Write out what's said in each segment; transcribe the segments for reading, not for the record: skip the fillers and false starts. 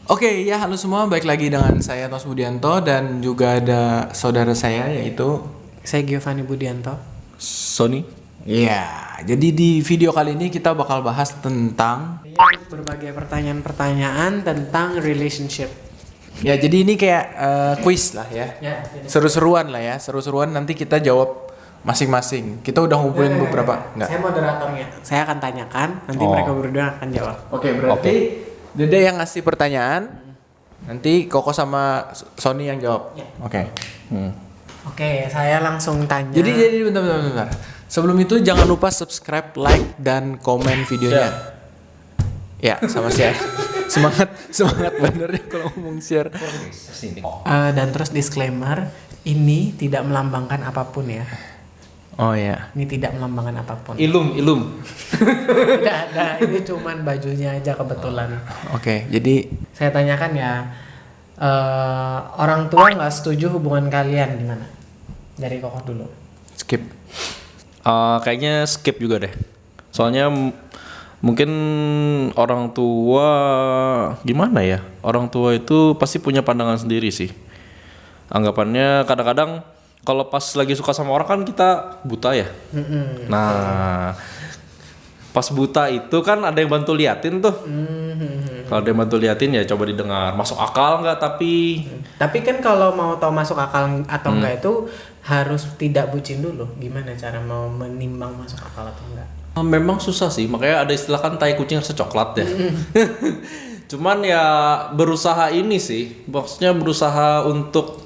Oke, ya halo semua, balik lagi dengan saya Tos Budianto dan juga ada saudara saya yaitu Saya Giovanni Budianto. Sony. Iya, jadi di video kali ini kita bakal bahas tentang Berbagai pertanyaan-pertanyaan tentang relationship. ya jadi ini kayak kuis lah ya. Seru-seruan lah ya, seru-seruan nanti kita jawab masing-masing. Kita udah ngumpulin beberapa, enggak? Saya moderatornya. Saya akan tanyakan, nanti Oh. mereka berdua akan jawab. Oke, berarti Dede yang ngasih pertanyaan, nanti Koko sama Sony yang jawab. Ya. Oke. Oke, saya langsung tanya. Jadi bentar. Sebelum itu jangan lupa subscribe, like, dan komen videonya. Ya, sama share. semangat bener ya kalau ngomong share. Dan terus disclaimer, ini tidak melambangkan apapun ya. Oh ya. Ini tidak melambangkan apapun. Ilum. Tidak ada, ini cuman bajunya aja kebetulan. Oke, jadi Saya tanyakan ya, orang tua nggak setuju hubungan kalian gimana? Dari Kokoh dulu. skip. Kayaknya skip juga deh. Soalnya mungkin orang tua gimana ya? Orang tua itu pasti punya pandangan sendiri sih. Anggapannya kadang-kadang kalau pas lagi suka sama orang kan kita buta ya. Nah, pas buta itu kan ada yang bantu liatin tuh. Kalau ada yang bantu liatin ya coba didengar. Masuk akal nggak tapi Tapi kan kalau mau tahu masuk akal atau enggak itu harus tidak bucin dulu. Gimana cara mau menimbang masuk akal atau enggak? memang susah sih, makanya ada istilah kan tai kucing rasa coklat ya. Cuman ya berusaha ini sih, maksudnya berusaha untuk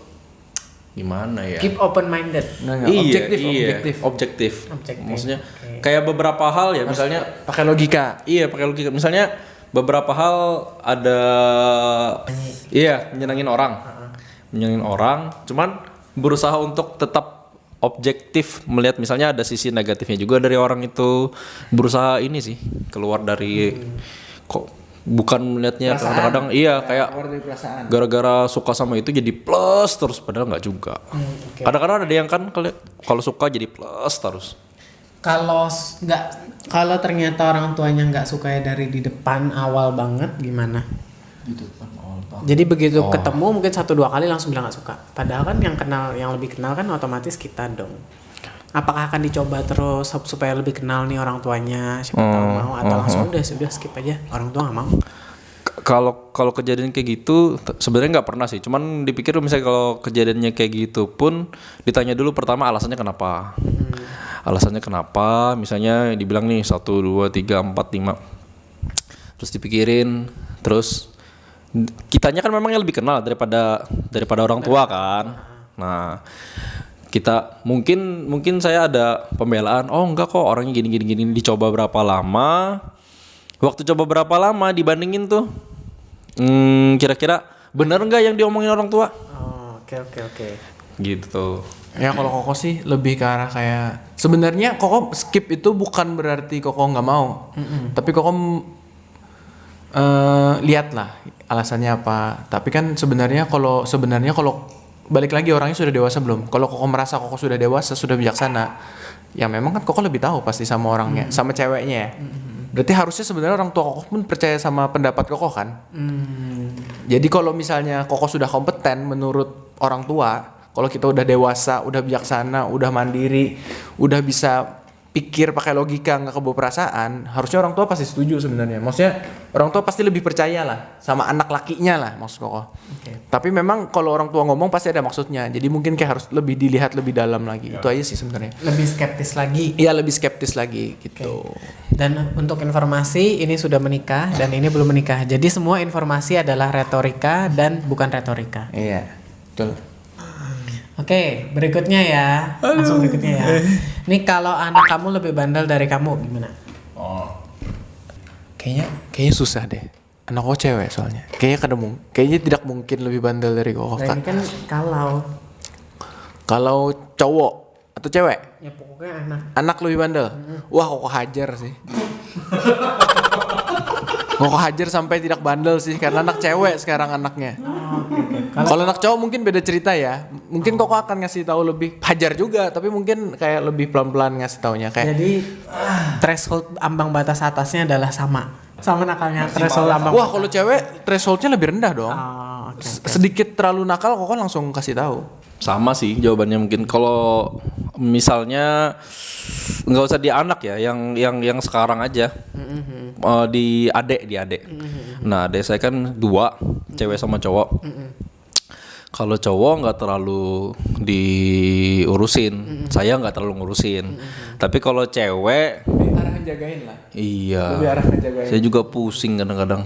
gimana ya? Keep open minded. Objektif. Objektif. Maksudnya Oke. kayak beberapa hal ya, misalnya Pakai logika. iya pakai logika. Misalnya beberapa hal ada menyenangin orang, cuman berusaha untuk tetap objektif melihat misalnya ada sisi negatifnya juga dari orang itu, berusaha ini sih keluar dari kok bukan melihatnya kadang-kadang kayak perasaan. gara-gara suka sama itu jadi plus terus padahal nggak juga. Oke. Kadang-kadang ada yang kan kalau suka jadi plus terus. Kalau ternyata orang tuanya nggak suka ya dari di depan awal banget gimana? Jadi begitu ketemu mungkin 1-2 kali langsung bilang nggak suka. Padahal kan yang lebih kenal kan otomatis kita dong. Apakah akan dicoba terus supaya lebih kenal nih orang tuanya, siapa tahu mau atau langsung udah skip aja orang tua nggak mau. Kalau kejadian kayak gitu sebenarnya nggak pernah sih. Cuman dipikir misalnya kalau kejadiannya kayak gitu pun ditanya dulu pertama alasannya kenapa. Alasannya kenapa? Misalnya dibilang nih 1, 2, 3, 4, 5. Terus dipikirin, terus kitanya kan memang yang lebih kenal daripada orang tua kan. Nah, kita mungkin saya ada pembelaan. Oh enggak kok orangnya gini dicoba berapa lama? Waktu coba berapa lama dibandingin tuh kira-kira bener nggak yang diomongin orang tua? Oh, oke. Gitu. Ya kalau Koko sih lebih ke arah kayak sebenarnya Koko skip itu bukan berarti Koko nggak mau, tapi Koko lihatlah alasannya apa. Tapi kan sebenarnya kalau balik lagi orangnya sudah dewasa belum? Kalau Koko merasa Koko sudah dewasa, sudah bijaksana, ya memang kan Koko lebih tahu pasti sama orangnya, sama ceweknya ya. Berarti harusnya sebenarnya orang tua Koko pun percaya sama pendapat Koko kan? Jadi kalau misalnya Koko sudah kompeten menurut orang tua, kalau kita udah dewasa, udah bijaksana, udah mandiri, udah bisa pikir pakai logika nggak kebawa perasaan, harusnya orang tua pasti setuju sebenarnya. Maksudnya orang tua pasti lebih percaya lah sama anak lakinya lah maksud Koko. Tapi memang kalau orang tua ngomong pasti ada maksudnya. Jadi mungkin kayak harus lebih dilihat lebih dalam lagi. Itu aja sih sebenarnya. Lebih skeptis lagi. Iya lebih skeptis lagi gitu. Dan untuk informasi ini sudah menikah dan ini belum menikah. Jadi semua informasi adalah retorika dan bukan retorika. Iya, betul. Oke, berikutnya ya. Langsung berikutnya ya. Ini kalau anak kamu lebih bandel dari kamu gimana? Kayaknya susah deh. Anak Koko cewek soalnya. Kayaknya tidak mungkin lebih bandel dari Koko. Nah, ini kan Kalau cowok atau cewek, ya pokoknya anak. anak lebih bandel. Wah, Koko hajar sih. Koko hajar sampai tidak bandel sih karena anak cewek sekarang anaknya. Kalau anak cowok mungkin beda cerita ya. Mungkin Koko akan ngasih tahu lebih hajar juga, tapi mungkin kayak lebih pelan-pelan ngasih taunya kayak. Jadi threshold ambang batas atasnya adalah sama. Sama nakalnya threshold ambang. Wah, kalau cewek thresholdnya lebih rendah dong. Oh, oke. Sedikit terlalu nakal kok langsung kasih tahu. Sama sih jawabannya mungkin. Kalau misalnya nggak usah di anak ya, yang sekarang aja. Di adik. Nah, adik saya kan 2, cewek sama cowok. Kalau cowok nggak terlalu diurusin, saya nggak terlalu ngurusin. Tapi kalau cewek, Arah ngejagain lah. iya. Lebih arah ngejagain. Saya juga pusing kadang-kadang.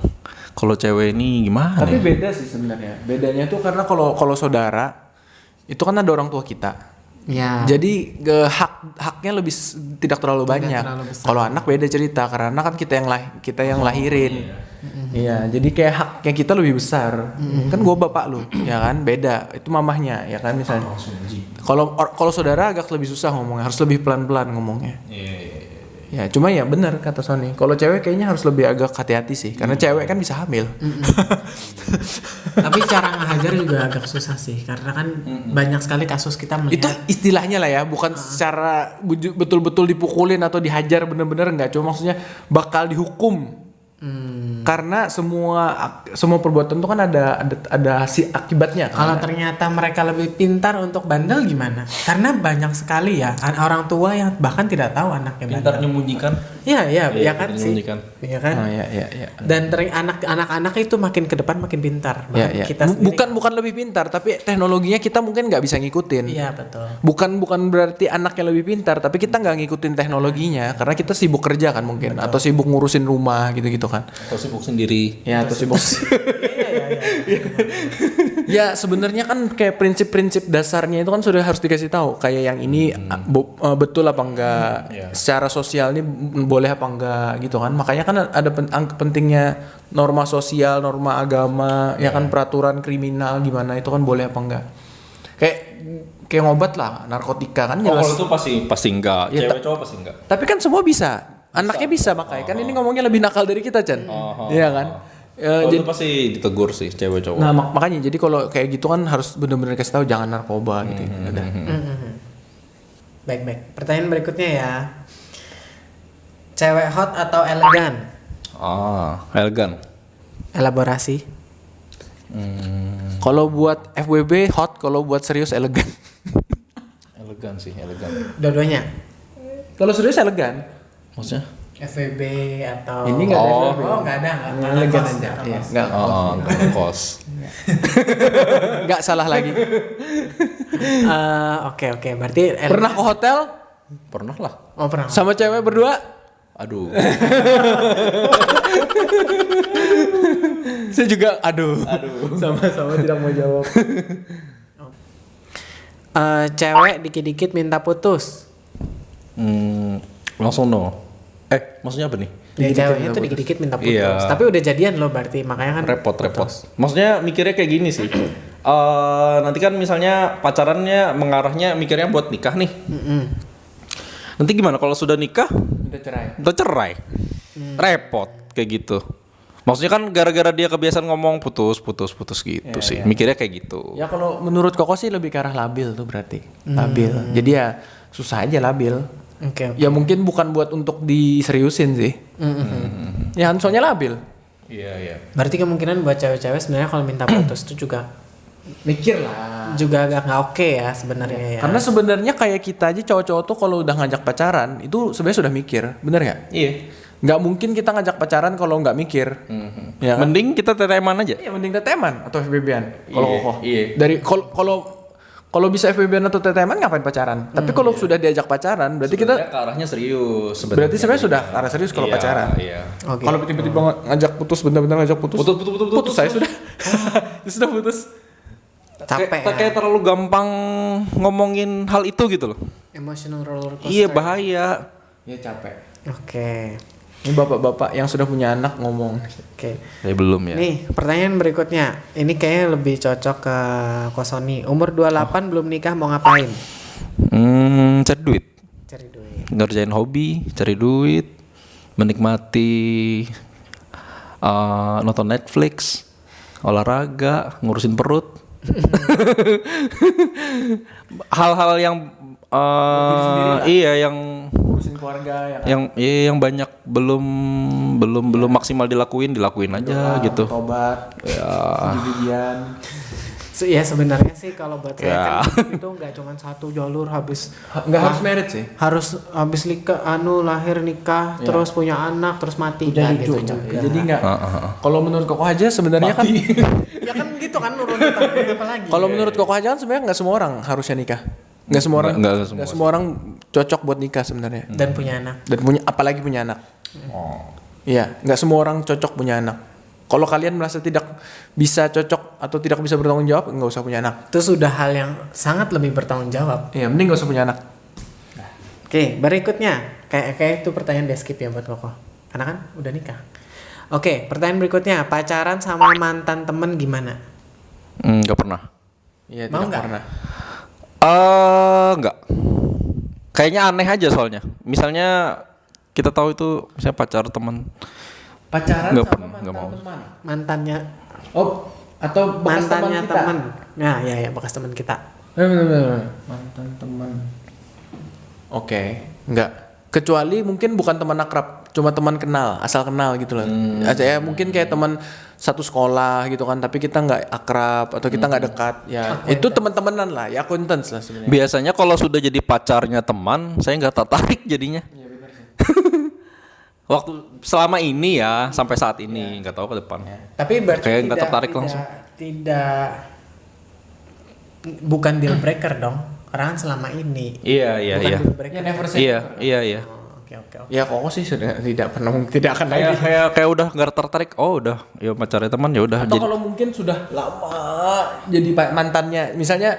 Kalau cewek ini gimana? Tapi ya? beda sih sebenarnya. Bedanya tuh karena kalau saudara itu kan ada orang tua kita. Ya. Jadi haknya lebih tidak terlalu banyak. terlalu besar. Kalau anak beda cerita karena kan kita yang lahirin. Iya, jadi kayak haknya kita lebih besar. Kan gua bapak lu, ya kan? Beda. Itu mamahnya, ya kan misalnya. Kalau saudara agak lebih susah ngomongnya, harus lebih pelan-pelan ngomongnya. Ya, cuma ya benar kata Sony. Kalau cewek kayaknya harus lebih agak hati-hati sih, karena cewek kan bisa hamil. Tapi cara ngajar juga agak susah sih, karena kan banyak sekali kasus kita Itu melihat. istilahnya lah ya, bukan secara betul-betul dipukulin atau dihajar bener-bener enggak, cuma maksudnya bakal dihukum. Karena semua perbuatan itu kan ada si akibatnya kan. Kalau ternyata mereka lebih pintar untuk bandel gimana? Karena banyak sekali ya orang tua yang bahkan tidak tahu anaknya Pintar bandel. menyembunyikan. Iya kan sih. menyembunyikan. Iya kan? Oh, ya. Dan anak-anak itu makin ke depan makin pintar. Ya, Bahkan ya. Kita sendiri. Bukan lebih pintar, tapi teknologinya kita mungkin nggak bisa ngikutin. Iya betul. Bukan berarti anaknya lebih pintar, tapi kita nggak ngikutin teknologinya karena kita sibuk kerja kan mungkin, atau sibuk ngurusin rumah gitu-gitu kan. Atau sibuk sendiri. Ya, atau sibuk. Ya sebenarnya kan kayak prinsip-prinsip dasarnya itu kan sudah harus dikasih tahu. Kayak yang ini betul apa enggak, secara sosial ini boleh apa enggak gitu kan. Makanya kan ada pentingnya norma sosial, norma agama, ya kan peraturan kriminal gimana itu kan boleh apa enggak. Kayak ngobat lah, narkotika kan jelas. Kalau itu pasti enggak. Ya, Cewek cowok pasti enggak. Tapi kan semua bisa. Anaknya bisa makanya kan ini ngomongnya lebih nakal dari kita, Chan. Iya kan? Itu pasti ditegur sih cewek cowok. Nah makanya jadi kalau kayak gitu kan harus benar-benar kasih tahu jangan narkoba gitu. Udah. Baik. Pertanyaan berikutnya ya. Cewek hot atau elegan? Elegan. Elaborasi. Kalau buat FWB hot, kalau buat serius elegan. Elegan sih, elegan. Dua-duanya. Kalau serius elegan. Maksudnya? FVB atau Ini nggak ada FVB. Oh nggak ada. Elegan Kos, aja. nggak Iya, kos. nggak Kos. nggak salah lagi. Oke. Berarti Pernah ke hotel Pernah lah. Oh pernah. sama cewek berdua? Aduh. Saya juga aduh. Sama-sama tidak mau jawab. Cewek dikit-dikit minta putus. Langsung no. Maksudnya apa nih? Ceweknya tuh dikit-dikit minta putus. Iya. Tapi udah jadian loh berarti makanya kan Repot. Maksudnya mikirnya kayak gini sih. Nanti kan misalnya pacarannya mengarahnya mikirnya buat nikah nih. Nanti gimana kalau sudah nikah? Udah cerai. Repot kayak gitu. Maksudnya kan gara-gara dia kebiasaan ngomong putus gitu sih. Mikirnya kayak gitu. Ya kalau menurut Koko sih lebih ke arah labil tuh berarti. Labil. Jadi ya susah aja labil. Oke. Ya mungkin bukan buat untuk diseriusin sih. Ya kan soalnya labil. Iya. Berarti kemungkinan buat cewek-cewek sebenarnya kalau minta putus itu juga Mikir lah. juga agak nggak oke ya sebenarnya ya. Karena sebenarnya kayak kita aja cowok-cowok tuh kalau udah ngajak pacaran itu sebenarnya sudah mikir, bener nggak? Iya. Nggak mungkin kita ngajak pacaran kalau nggak mikir. Ya kan? Mending kita teteman aja. Iya mending teteman atau FBB-an. Kalau Iya, Koko. iya. Dari kalau bisa FBB-an atau teteman ngapain pacaran? Tapi kalau sudah diajak pacaran berarti Sebenarnya kita ke arahnya serius. berarti sebenarnya sudah ke arah serius kalau Iya, pacaran. Iya. Oke. Kalau tiba-tiba ngajak putus, bener-bener ngajak putus. Putus saya sudah. Sudah putus. Capek ya. Kayak terlalu gampang ngomongin hal itu gitu loh. Emotional roller coaster. Iya bahaya. Ya capek. Oke. Ini bapak-bapak yang sudah punya anak ngomong. Oke. Saya belum ya. Nih, pertanyaan berikutnya. Ini kayaknya lebih cocok ke Kosoni. Umur 28 belum nikah mau ngapain? Cari duit. Cari duit. Ngerjain hobi, cari duit, menikmati nonton Netflix, olahraga, ngurusin perut. Hal-hal yang Iya yang Ngurusin keluarga ya kan? yang banyak belum maksimal dilakuin aja gitu. Tobat, Ya. gigian. Ya sebenarnya sih kalau buat saya Ya. kan itu nggak cuma satu jalur habis Nggak harus merit sih. harus habis nikah lahir nikah terus punya anak terus mati Punya nggak cucu. gitu juga. Jadi nggak. Kalau menurut Koko aja sebenarnya kan. Ya kan gitu kan runtutannya apa lagi. Kalau menurut Koko aja kan sebenarnya nggak semua orang harusnya nikah. Nggak semua orang. Nggak Nggak semua orang cocok buat nikah sebenarnya. Dan punya anak. Dan apalagi punya anak. Iya, nggak semua orang cocok punya anak. Kalau kalian merasa tidak bisa cocok atau tidak bisa bertanggung jawab, nggak usah punya anak. Itu sudah hal yang sangat lebih bertanggung jawab. Iya, mending nggak usah punya anak. Oke, berikutnya kayak itu pertanyaan di skip ya buat Koko. Karena kan udah nikah. Oke, pertanyaan berikutnya, pacaran sama mantan temen gimana? Nggak pernah. Iya, Mau tidak nggak? pernah. Nggak. Kayaknya aneh aja soalnya. Misalnya kita tahu itu misalnya pacar teman. Pacaran Nggak sama pernah, mantan nggak mau. teman. Mantannya Oh, atau bekas mantannya teman kita. temen. Nah, ya bekas teman kita. Bener. Mantan teman. Oke, nggak. Kecuali mungkin bukan teman akrab, cuma teman kenal, asal kenal gitu loh. Ya mungkin kayak teman satu sekolah gitu kan, tapi kita nggak akrab atau kita nggak dekat. Ya, itu teman-temanan lah, ya acquaintance lah sebenarnya. Biasanya kalau sudah jadi pacarnya teman, saya nggak tertarik jadinya. Iya benar sih. Waktu selama ini ya sampai saat ini nggak tahu ke depan. Tapi berarti Kayak nggak tertarik langsung. Tidak bukan deal breaker dong. Karena kan selama ini Iya bukan deal breaker. Ya never say. Iya. Oh, oke. Ya Koko sih sudah tidak pernah, tidak akan lagi. Kayak udah nggak tertarik. Oh udah, ya pacarnya teman ya udah. Atau kalau mungkin sudah lama jadi mantannya, misalnya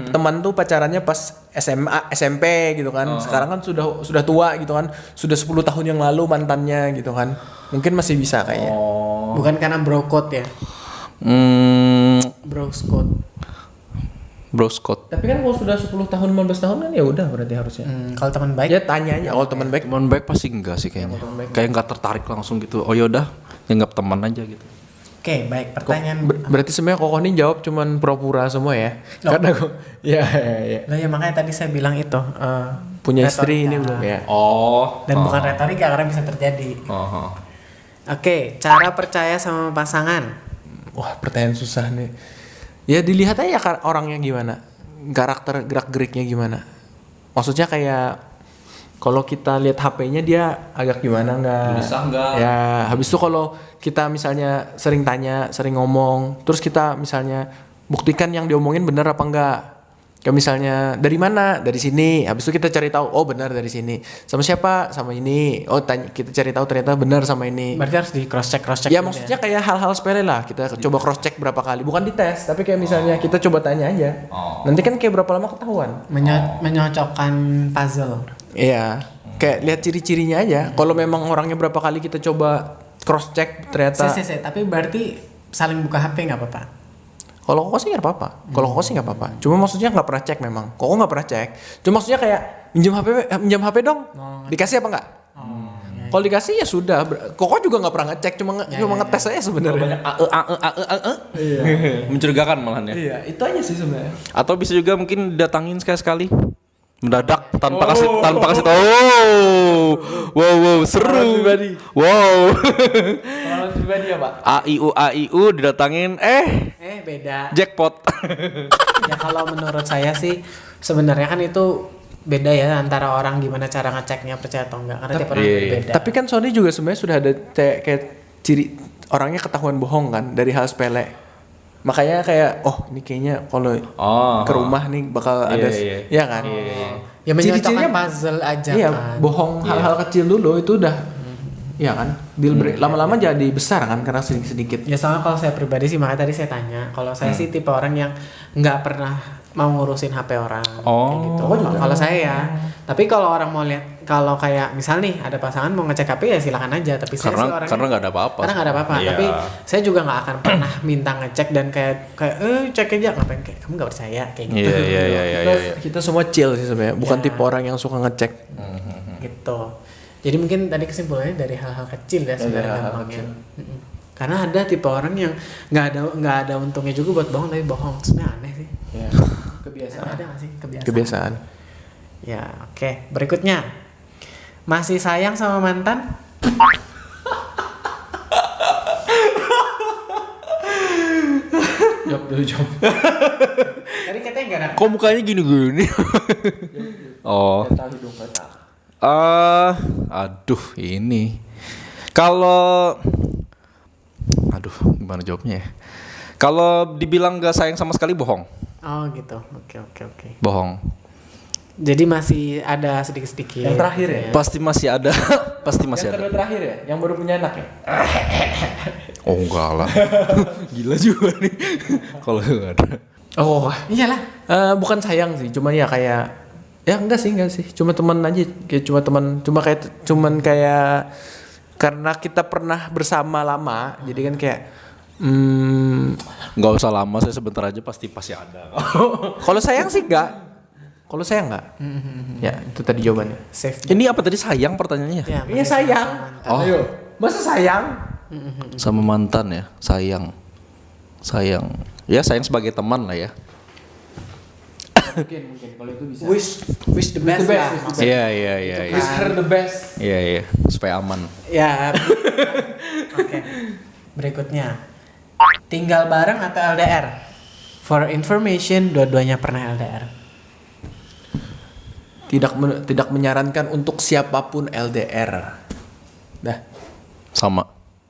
teman tuh pacarannya pas SMA, SMP gitu kan. Sekarang kan sudah tua gitu kan. Sudah 10 tahun yang lalu mantannya gitu kan. Mungkin masih bisa kayaknya. Bukan karena bro code ya. Bro code. Bro Scott. Tapi kan kalau sudah 10 tahun, 15 tahun kan ya udah berarti harusnya. Kalau teman baik Ya tanya aja kalau teman baik. Teman baik pasti enggak sih kayaknya. Kayak nggak tertarik langsung gitu. Oh yaudah, anggap teman aja gitu. Oke, baik. Pertanyaan Berarti sebenarnya Koko ini jawab cuman pura-pura semua ya. Karena kok ya. Lah ya makanya tadi saya bilang itu Punya retorika. istri ini belum ya. Oh. Dan bukan retorika karena bisa terjadi. Oke, cara percaya sama pasangan. Wah, pertanyaan susah nih. Ya dilihat aja orangnya gimana, karakter gerak-geriknya gimana. Maksudnya kayak kalau kita lihat HP-nya dia agak gimana nggak? Gelisah nggak? Ya, habis itu kalau kita misalnya sering tanya, sering ngomong, terus kita misalnya buktikan yang diomongin bener apa enggak. Kayak misalnya dari mana? Dari sini. Habis itu kita cari tahu, oh benar dari sini. Sama siapa? Sama ini. Oh kita cari tahu ternyata benar sama ini. Berarti harus di cross check Ya maksudnya kayak hal-hal sepele lah. Kita coba cross check berapa kali. Bukan dites, tapi kayak misalnya kita coba tanya aja. Nanti kan kayak berapa lama ketahuan. Menyocokkan puzzle. Iya. Kayak lihat ciri-cirinya aja. Kalau memang orangnya berapa kali kita coba cross check ternyata. Tapi berarti saling buka HP nggak apa-apa. Kalau Koko sih nggak apa-apa. Kalau Koko sih nggak apa-apa. Cuma maksudnya nggak pernah cek memang. Koko nggak pernah cek. Cuma maksudnya kayak minjem HP dong. Dikasih apa nggak? Kalau dikasih ya sudah. Koko juga nggak pernah ngecek. Cuma ngetes aja sebenarnya. Mencurigakan malahan ya. Iya, itu aja sih sebenarnya. Atau bisa juga mungkin datangin sekali-sekali. Mendadak tanpa kasih tahu. Wow, seru. Wow. Pengalaman pribadi ya, Pak? AIU didatangin Beda. jackpot. Ya kalau menurut saya sih sebenarnya kan itu beda ya antara orang gimana cara ngeceknya percaya atau enggak karena tiap orang beda. Tapi kan Sony juga sebenarnya sudah ada kayak ciri orangnya ketahuan bohong kan dari hal sepele. Makanya kayak ini kayaknya kalau ke rumah nih bakal ada ya kan. Ya menyocokkan puzzle aja Iya, kan. bohong hal-hal kecil dulu itu udah ya kan. Deal break lama-lama jadi besar kan karena sedikit-sedikit. Ya sama kalau saya pribadi sih makanya tadi saya tanya. Kalau saya sih tipe orang yang nggak pernah mau ngurusin HP orang kayak gitu. Kalau saya ya. Tapi kalau orang mau lihat kalau kayak misal nih ada pasangan mau ngecek HP ya silakan aja. Tapi saya sih orangnya karena nggak ada apa-apa. Karena nggak ada apa-apa. Iya. Tapi saya juga nggak akan pernah minta ngecek dan kayak cek aja ngapain kayak kamu nggak percaya kayak gitu. Iya. Kita semua chill sih sebenarnya, bukan tipe orang yang suka ngecek. Gitu. Jadi mungkin tadi kesimpulannya dari hal-hal kecil ya sebenarnya gampangnya. Karena ada tipe orang yang nggak ada untungnya juga buat bohong tapi bohong. Sebenarnya aneh sih. Ya. Kebiasaan. Ada nggak sih kebiasaan? Kebiasaan. Ya, oke. Berikutnya. Masih sayang sama mantan? Jawab dulu, jawab. Tadi katanya enggak ada. Kok mukanya gini-gini? Oh. Aduh ini. Kalau aduh gimana jawabnya ya? Kalau dibilang gak sayang sama sekali bohong. Oh gitu. Oke. Bohong. Jadi masih ada sedikit-sedikit. Yang terakhir ya? Pasti masih ada. Pasti masih Yang ada. kedua terakhir ya? Yang baru punya anak ya? Oh enggak lah. Gila juga nih. Kalau enggak ada. Oh, Iyalah. bukan sayang sih, cuma ya kayak ya enggak sih, cuma teman aja, kayak cuman kayak karena kita pernah bersama lama, jadi kan kayak Enggak usah lama, saya sebentar aja pasti ada. kalau sayang sih enggak. Kalau sayang enggak? Ya, itu tadi jawabannya. Safe. Ini apa tadi sayang pertanyaannya? Ya, Iya sayang. Oh. Ayo, masa sayang? Sama mantan ya, sayang. Ya sayang sebagai teman lah ya. Mungkin kalau itu bisa. Wish the best lah. Iya. Wish her the best. Iya, supaya aman. Ya. Oke. Berikutnya. Tinggal bareng atau LDR? For information, dua-duanya pernah LDR. Tidak menyarankan untuk siapapun LDR. Dah. Sama.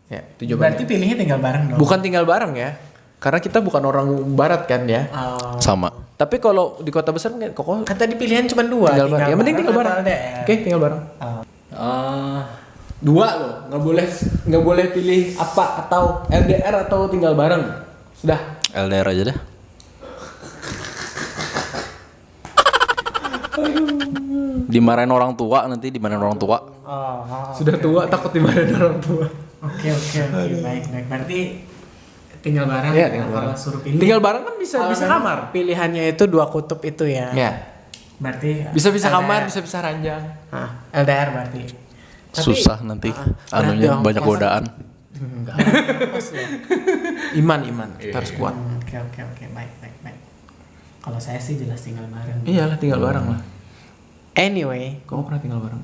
Ya, itu jawabannya. Berarti pilihnya tinggal bareng dong. Bukan tinggal bareng ya. Karena kita bukan orang barat kan ya. Oh. Sama. Tapi kalau di kota besar kan kok Kan tadi pilihan cuma dua. tinggal bareng. Yang penting tinggal atau bareng. LDR. Oke, tinggal bareng. Dua loh, nggak boleh pilih apa atau LDR atau tinggal bareng. Sudah. LDR aja dah. Dimarahin orang tua nanti, Sudah tua takut dimarahin orang tua. Oke. Baik. Berarti tinggal bareng. Iya, tinggal Kalau bareng. suruh pilih. Tinggal bareng kan bisa Kalau memang kamar. Pilihannya itu dua kutub itu ya. Ya. Berarti Bisa LDR. kamar, bisa ranjang. LDR berarti. Tapi, susah nanti. berat Anunya dong. banyak godaan. Enggak. Iman, kita harus kuat. Oke. Baik. Kalau saya sih jelas tinggal bareng. Iyalah tinggal bareng lah. Anyway, Kau pernah tinggal bareng?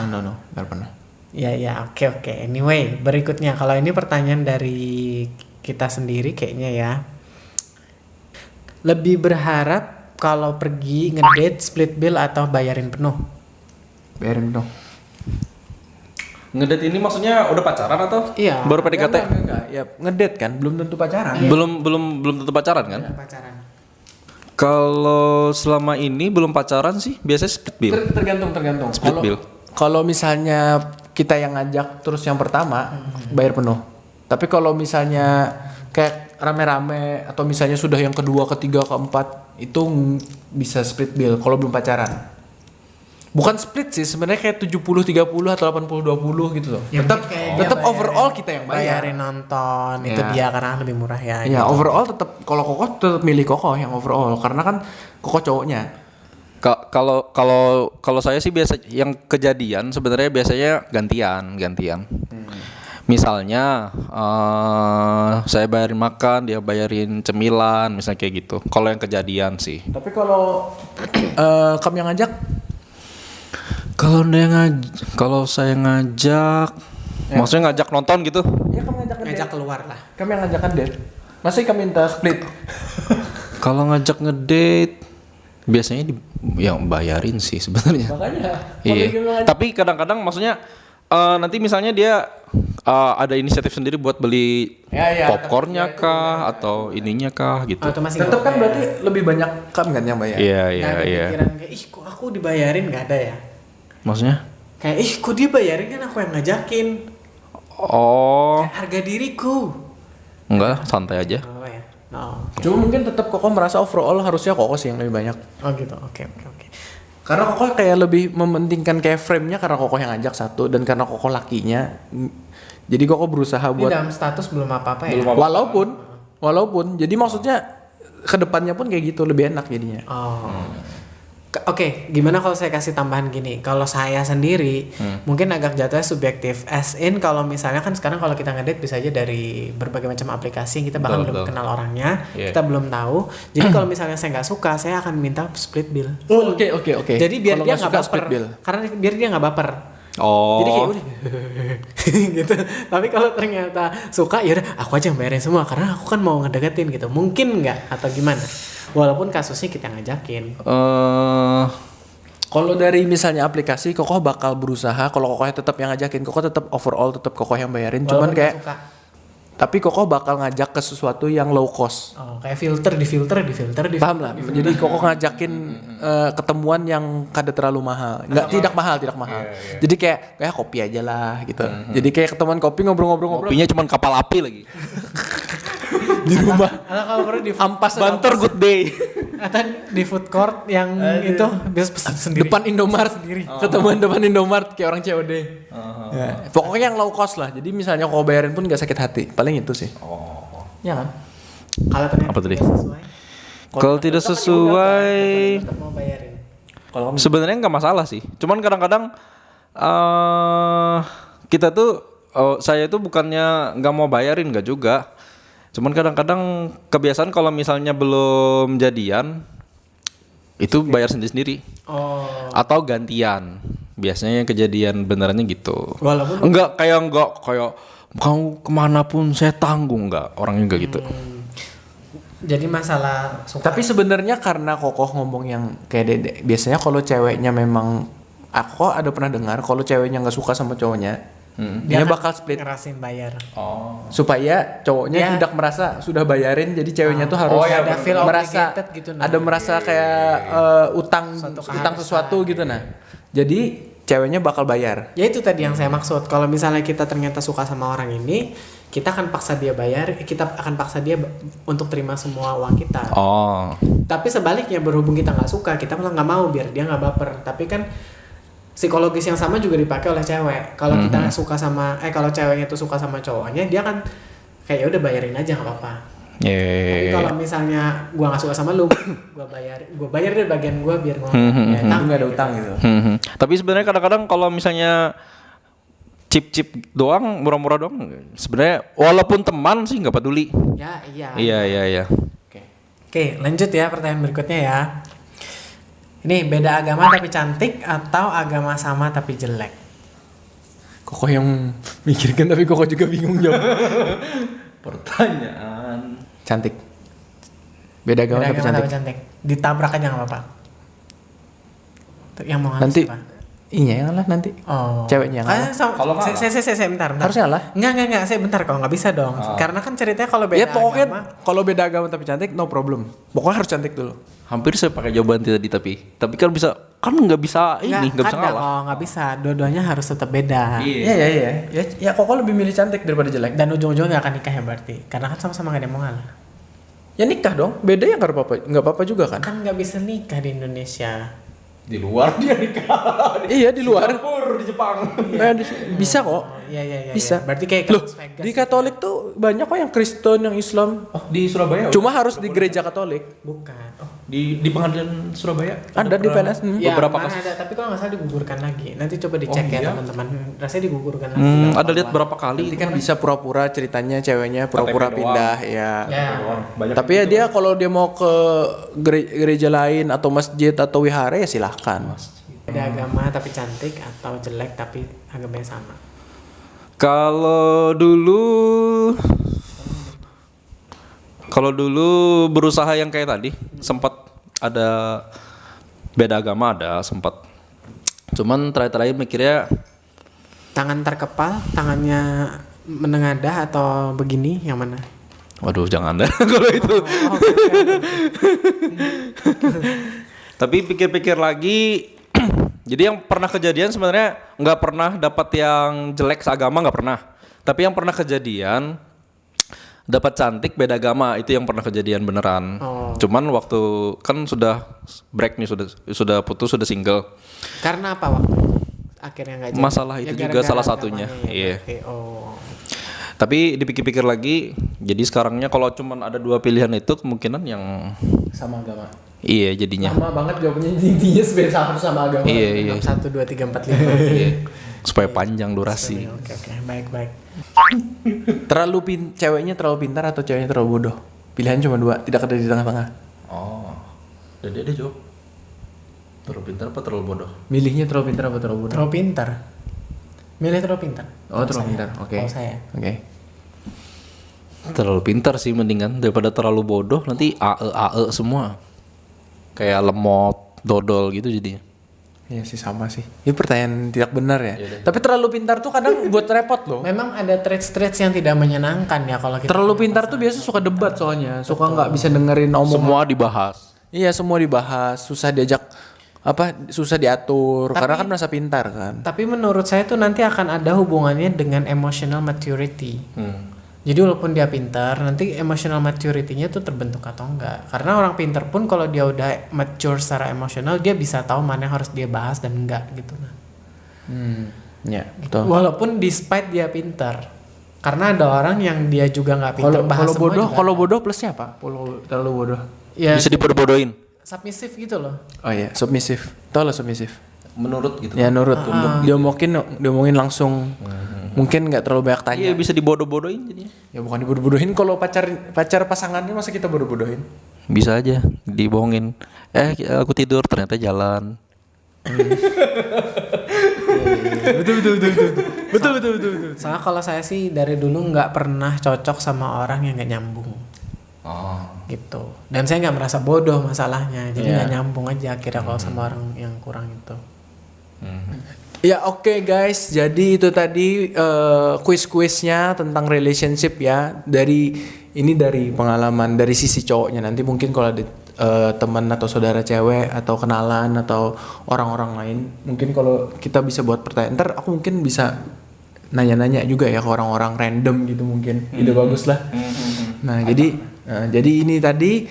No, nggak pernah. ya oke. Anyway, berikutnya kalau ini pertanyaan dari kita sendiri kayaknya ya. Lebih berharap kalau pergi ngedate split bill atau bayarin penuh? Bayarin dong. Ngedate ini maksudnya udah pacaran atau? Iya. Baru PDKT? Enggak. Ya ngedate kan, belum tentu pacaran. Belum tentu pacaran kan? Udah pacaran. Kalau selama ini belum pacaran sih biasanya split bill. Tergantung. Split bill. Kalau misalnya kita yang ngajak terus yang pertama bayar penuh. Tapi kalau misalnya kayak rame-rame atau misalnya sudah yang kedua, ketiga, keempat itu bisa split bill kalau belum pacaran. Bukan split sih sebenarnya kayak 70-30 atau 80-20 gitu loh. Ya, tetap kayak dia tetap bayarin- overall kita yang bayar. Bayarin nonton itu Ya. dia karena lebih murah ya. Ya gitu. overall tetap kalau Koko tetap milih Koko yang overall karena kan Koko cowoknya. Kalau saya sih biasa yang kejadian sebenarnya biasanya gantian. Misalnya saya bayarin makan, dia bayarin cemilan, misalnya kayak gitu. Kalau yang kejadian sih. Tapi kalau kamu yang ngajak Kalau saya ngajak, maksudnya ngajak nonton gitu? ya kamu Ngajak keluar lah. Kami yang ngajak ngedate. Masih kami minta split. Kalau ngajak ngedate, biasanya yang bayarin sih sebenarnya. Makanya. Iya. Tapi kadang-kadang maksudnya nanti misalnya dia ada inisiatif sendiri buat beli Ya, popcornnya kah atau ininya kah gitu. Atau masih Tetap kan nggak berarti lebih banyak kamu kan yang bayar. Iya. nggak ada pikiran kayak ih kok aku dibayarin, nggak ada ya. Maksudnya? Kayak ih kok dia bayarin kan aku yang ngajakin. Oh, Kayak harga diriku. enggak, santai aja. Oh ya. No. Cuma mungkin tetap Koko merasa overall harusnya Koko sih yang lebih banyak. Oh gitu. Oke. Karena Koko kayak lebih mementingkan kayak frame-nya karena Koko yang ngajak satu dan karena Koko lakinya. Jadi Koko berusaha Ini buat dalam status belum apa-apa ya. walaupun jadi maksudnya kedepannya pun kayak gitu lebih enak jadinya. Oh. Oke, gimana kalau saya kasih tambahan gini? Kalau saya sendiri mungkin agak jatuhnya subjektif. As in kalau misalnya kan sekarang kalau kita ngedate bisa aja dari berbagai macam aplikasi, kita bahkan belum kenal orangnya, kita belum tahu. Jadi kalau misalnya saya nggak suka, saya akan minta split bill. Oke. Jadi biar Kalau dia nggak nggak suka, baper. split bill. Karena biar dia nggak baper. Oh. Jadi kayak udah gitu. Tapi kalau ternyata suka ya udah aku aja yang bayarin semua karena aku kan mau ngedeketin gitu. Mungkin nggak atau gimana? Walaupun kasusnya kita ngajakin. Kalau dari misalnya aplikasi, Kokoh bakal berusaha. Kalau Kokohnya tetap yang ngajakin, Kokoh tetap overall tetap Kokoh yang bayarin. Cuman Walaupun nggak kayak, suka. tapi Kokoh bakal ngajak ke sesuatu yang low cost. Oh, kayak filter. Paham lah. Jadi Kokoh ngajakin ketemuan yang kada terlalu mahal. Tidak mahal. Jadi kayak kopi aja lah gitu. Jadi kayak ketemuan kopi ngobrol-ngobrol. Kopinya cuma kapal api lagi. Di rumah. Atau kalau perlu di Ampas Banter good day. atau di food court yang itu bisa pesan sendiri. depan Indomaret sendiri. Ketemuan depan Indomaret kayak orang COD. Ya. Pokoknya yang low cost lah. Jadi misalnya kalau bayarin pun gak sakit hati. Paling itu sih. Ya kan? Kalau ternyata Apa tadi? tidak sesuai, Kalau tidak sesuai, tetap mau bayarin. Kalau kamu sebenarnya nggak masalah sih. Cuman kadang-kadang kita tuh, saya itu bukannya nggak mau bayarin, nggak juga. Cuman kadang-kadang kebiasaan kalau misalnya belum jadian, itu bayar sendiri-sendiri. Oh. Atau gantian. Biasanya yang kejadian benerannya gitu. Walaupun Enggak kayak mau kemana pun saya tanggung, enggak. Orangnya enggak gitu. jadi masalah suka. Tapi sebenarnya karena Kokoh ngomong yang kayak Dede, biasanya kalau ceweknya memang, aku ada pernah dengar kalau ceweknya nggak suka sama cowoknya, dia bakal split ngerasin bayar. supaya cowoknya Ya. tidak merasa sudah bayarin, jadi ceweknya tuh harus ada feel merasa obligated gitu, nah. ada merasa kayak utang Suatu utang keharusan. sesuatu gitu nah. Jadi ceweknya bakal bayar. Ya itu tadi yang saya maksud. Kalau misalnya kita ternyata suka sama orang ini, kita akan paksa dia bayar, kita akan paksa dia untuk terima semua uang kita. Oh. Tapi sebaliknya berhubung kita nggak suka, kita malah nggak mau biar dia nggak baper. Tapi kan psikologis yang sama juga dipakai oleh cewek. Kalau kita suka sama, kalau ceweknya tuh suka sama cowoknya, dia kan kayak ya udah bayarin aja nggak apa-apa. Tapi kalau misalnya gua nggak suka sama lu, gua bayar deh bagian gua biar gua Nggak ada utang gitu. Tapi sebenarnya kadang-kadang kalau misalnya chip doang, murah-murah doang, sebenarnya walaupun teman sih nggak peduli. Ya iya. Iya. Oke, lanjut ya pertanyaan berikutnya ya. Ini beda agama tapi cantik atau agama sama tapi jelek? Kokoh yang mikirkan tapi Kokoh juga bingung jawab. Pertanyaan. Cantik. Beda agama Beda tapi agama cantik. tapi cantik. Ditabrak aja nggak apa-apa. Yang mau ngasih Nanti apa? iya yang lah nanti. Oh. Ceweknya yang Kayaknya Kalau kalah? saya bentar. Harusnya lah. Enggak, saya bentar kalau nggak bisa dong. Karena kan ceritanya kalau beda Ya pokoknya agama. kalau beda agama tapi cantik no problem. Pokoknya harus cantik dulu. Hampir saya pakai jawaban tadi tapi kan bisa, kan nggak bisa ini, nggak bisa ada ngalah. kok, nggak bisa. Dua-duanya harus tetap beda. Iya. Ya Kokoh lebih milih cantik daripada jelek. Dan ujung-ujungnya nggak akan nikah ya berarti. Karena kan sama-sama nggak ada yang mau ngalah. Ya nikah dong. Beda ya nggak apa-apa juga kan. Kan nggak bisa nikah di Indonesia. Di luar dia nikah. Iya di luar. Di Jepang. Bisa kok. Iya. Bisa. Berarti kayak Loh, Las Vegas. di Katolik tuh banyak kok yang Kristen, yang Islam. Oh, di Surabaya. Cuma harus di gereja Katolik. Bukan. Oh. Di pengadilan Surabaya. Ada di PNS. Ya, Beberapa mana kasus. ada, tapi kalau nggak salah digugurkan lagi. Nanti coba dicek ya iya? teman-teman. Rasanya digugurkan lagi. Ada lihat berapa kali. Nanti kan bisa pura-pura ceritanya ceweknya pura-pura KTP pindah ya. Ya. Tapi ya dia kalau dia mau ke gereja lain atau masjid atau wihara ya silahkan. Beda agama tapi cantik atau jelek tapi agamanya sama. Kalau dulu berusaha yang kayak tadi, sempat ada beda agama, ada sempat. Cuman terakhir mikirnya Tangan terkepal, tangannya menengadah atau begini yang mana? waduh jangan deh kalau itu. Tapi pikir-pikir lagi, jadi yang pernah kejadian sebenarnya nggak pernah dapat yang jelek seagama, nggak pernah. Tapi yang pernah kejadian dapat cantik beda agama, itu yang pernah kejadian beneran. Oh. Cuman waktu kan sudah break nih, sudah putus, sudah single. Karena apa waktu akhirnya nggak jadi? Masalah itu juga gara-gara salah satunya, agamanya ya, iya. berarti. Oh. Tapi dipikir-pikir lagi, jadi sekarangnya kalau cuman ada dua pilihan itu kemungkinan yang Sama agama. Iya jadinya. Lama banget jawabnya, intinya sebenarnya sama agama. Iya. 1, 2, 3, 4, 5. Iya. Supaya panjang durasi. Oke, baik. Ceweknya terlalu pintar atau ceweknya terlalu bodoh? Pilihan cuma 2, tidak ada di tengah-tengah. Oh. Dan dia jawab. Terlalu pintar apa terlalu bodoh? Milihnya terlalu pintar apa terlalu bodoh? Terlalu pintar. Milih terlalu pintar. Oh, terlalu pintar. Oke. Kalau saya. Oke. Terlalu pintar sih mendingan daripada terlalu bodoh, nanti AE semua. Kayak lemot, dodol gitu jadinya. Iya sih sama sih. Ini pertanyaan tidak benar ya. Tapi terlalu pintar tuh kadang buat repot loh. Memang ada traits-traits yang tidak menyenangkan ya kalau kita. Terlalu pintar tuh biasa suka debat soalnya, suka nggak bisa dengerin omongan. Semua dibahas. Iya semua dibahas, susah diajak susah diatur karena kan merasa pintar kan. Tapi menurut saya tuh nanti akan ada hubungannya dengan emotional maturity. Jadi walaupun dia pintar, nanti emotional maturity-nya tuh terbentuk atau enggak. Karena orang pintar pun kalau dia udah mature secara emosional, dia bisa tahu mana yang harus dia bahas dan enggak gitu. Ya betul. Walaupun despite dia pintar. Karena ada orang yang dia juga nggak pintar bahas semua juga. Kalau bodoh plusnya apa? Kalau terlalu bodoh. Ya, Bisa dibodoh-bodohin. submissive gitu loh. Oh iya, submisif. Tahu lah submisif. Menurut gitu. Ya nurut. Diomongin langsung. Mungkin nggak terlalu banyak tanya. Iya bisa dibodoh-bodohin jadinya. Ya bukan dibodoh-bodohin, kalau pacar pasangannya masa kita bodoh-bodohin? Bisa aja dibohongin. Aku tidur ternyata jalan. Betul. Soalnya kalau saya sih dari dulu nggak pernah cocok sama orang yang nggak nyambung. Oh. Gitu. Dan saya nggak merasa bodoh masalahnya. Jadi nggak nyambung aja akhirnya kalau sama orang yang kurang itu. Ya oke guys, jadi itu tadi quiz-quiznya tentang relationship ya. Dari pengalaman dari sisi cowoknya. Nanti mungkin kalau ada teman atau saudara cewek atau kenalan atau orang-orang lain, mungkin kalau kita bisa buat pertanyaan, ntar aku mungkin bisa nanya-nanya juga ya ke orang-orang random gitu mungkin. Ide bagus lah. Nah jadi ini tadi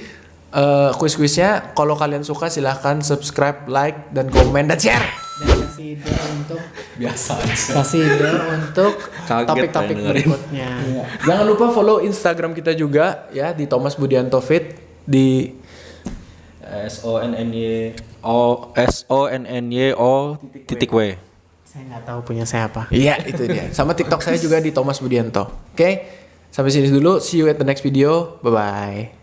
quiz-quiznya. Kalau kalian suka silahkan subscribe, like, dan komen dan share. Dan kasih ide untuk kasih ide untuk Kaget topik-topik pengen dengerin. berikutnya. Jangan lupa follow Instagram kita juga ya di Thomas Budianto Fit di SONNYO_W. Saya nggak tahu punya saya apa. Iya itu dia. Sama TikTok saya juga di Thomas Budianto. Oke, sampai sini dulu. See you at the next video. Bye bye.